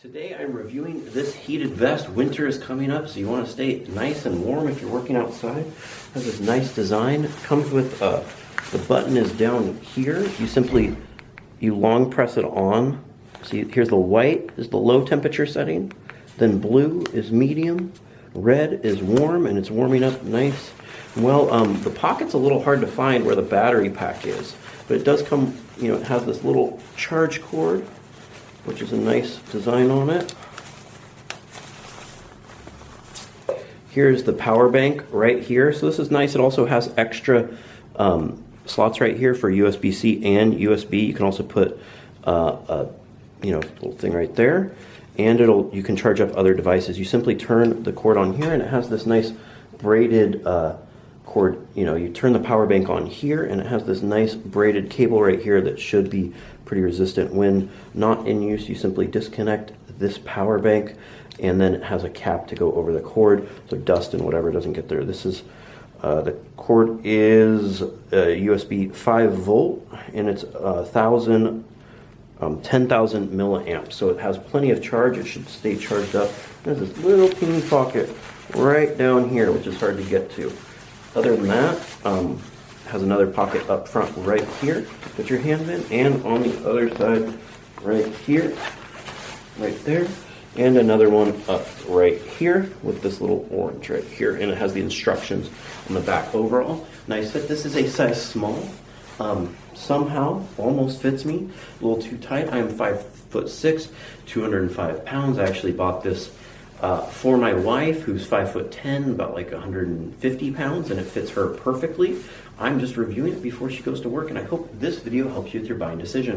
Today I'm reviewing this heated vest. Winter is coming up, so you want to stay nice and warm if you're working outside. It has this nice design. It comes with, the button is down here. You long press it on. See, here's the white is the low temperature setting. Then blue is medium. Red is warm, and it's warming up nice. Well, the pocket's a little hard to find where the battery pack is, but it does come, it has this little charge cord, which is a nice design on it. Here's the power bank right here. So this is nice. It also has extra slots right here for USB-C and USB. You can also put a little thing right there, and you can charge up other devices. You simply turn the cord on here, and it has this nice braided cord. You turn the power bank on here, and it has this nice braided cable right here that should be pretty resistant. When not in use, you simply disconnect this power bank, and then it has a cap to go over the cord so dust and whatever doesn't get there. This is the cord is USB 5 volt, and it's 10,000 milliamps, so it has plenty of charge. It should stay charged up. There's this little teeny pocket right down here, which is hard to get to. Other than that, has another pocket up front right here to put your hand in, and on the other side right here, right there, and another one up right here with this little orange right here, and it has the instructions on the back overall. Nice fit. This is a size small. Somehow almost fits me. A little too tight. I am 5'6", 205 pounds. I actually bought this for my wife, who's 5'10", about like 150 pounds, and it fits her perfectly. I'm just reviewing it before she goes to work, and I hope this video helps you with your buying decision.